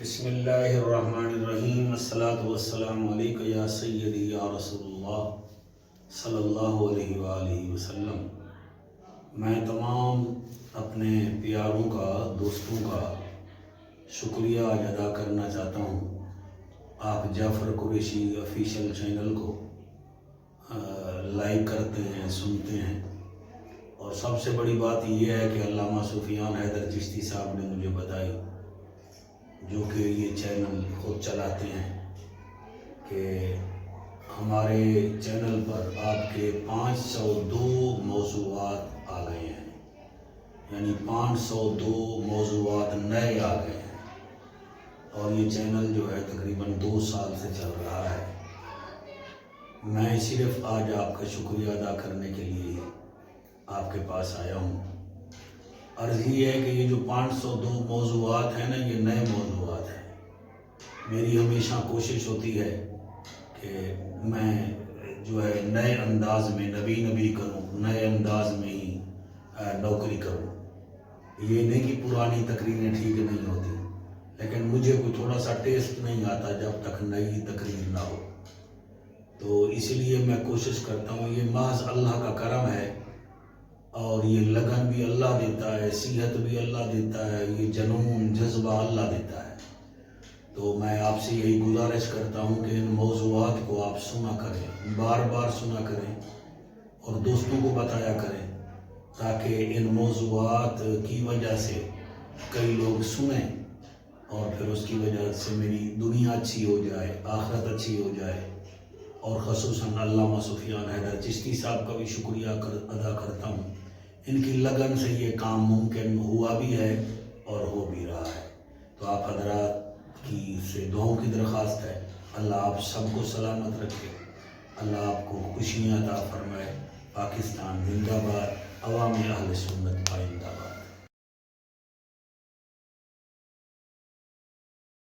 بسم اللہ الرحمن الرحیم، الصلاۃ والسلام علیکہ یا سیدی یا رسول اللہ صلی اللہ علیہ وآلہ وسلم۔ میں تمام اپنے پیاروں کا، دوستوں کا شکریہ ادا کرنا چاہتا ہوں۔ آپ جعفر قریشی آفیشیل چینل کو لائک کرتے ہیں، سنتے ہیں، اور سب سے بڑی بات یہ ہے کہ علامہ سفیان حیدر چشتی صاحب نے مجھے بتائی، جو کہ یہ چینل خود چلاتے ہیں، کہ ہمارے چینل پر آپ کے 502 موضوعات آ گئے ہیں، یعنی 502 موضوعات نئے آ گئے ہیں، اور یہ چینل جو ہے تقریباً 2 سال سے چل رہا ہے۔ میں صرف آج آپ کا شکریہ ادا کرنے کے لیے آپ کے پاس آیا ہوں۔ عرض یہ ہے کہ یہ جو 502 موضوعات ہیں نا، یہ نئے موضوعات ہیں۔ میری ہمیشہ کوشش ہوتی ہے کہ میں جو ہے نئے انداز میں نبی کروں، نئے انداز میں ہی نوکری کروں۔ یہ نہیں کہ پرانی تقریریں ٹھیک نہیں ہوتی، لیکن مجھے کوئی تھوڑا سا ٹیسٹ نہیں آتا جب تک نئی تقریر نہ ہو، تو اس لیے میں کوشش کرتا ہوں۔ یہ محض اللہ کا کرم ہے، اور یہ لگن بھی اللہ دیتا ہے، صحت بھی اللہ دیتا ہے، یہ جنون جذبہ اللہ دیتا ہے۔ تو میں آپ سے یہی گزارش کرتا ہوں کہ ان موضوعات کو آپ سنا کریں، بار بار سنا کریں، اور دوستوں کو بتایا کریں، تاکہ ان موضوعات کی وجہ سے کئی لوگ سنیں، اور پھر اس کی وجہ سے میری دنیا اچھی ہو جائے، آخرت اچھی ہو جائے۔ اور خصوصاً علامہ سفیان حیدر چشتی صاحب کا بھی شکریہ ادا کرتا ہوں۔ ان کی لگن سے یہ کام ممکن ہوا بھی ہے اور ہو بھی رہا ہے۔ تو آپ حضرات کی سے دعاؤں کی درخواست ہے، اللہ آپ سب کو سلامت رکھے، اللہ آپ کو خوشیاں عطا فرمائے۔ پاکستان زندہ باد، عوام اہل سنت پائندہ باد۔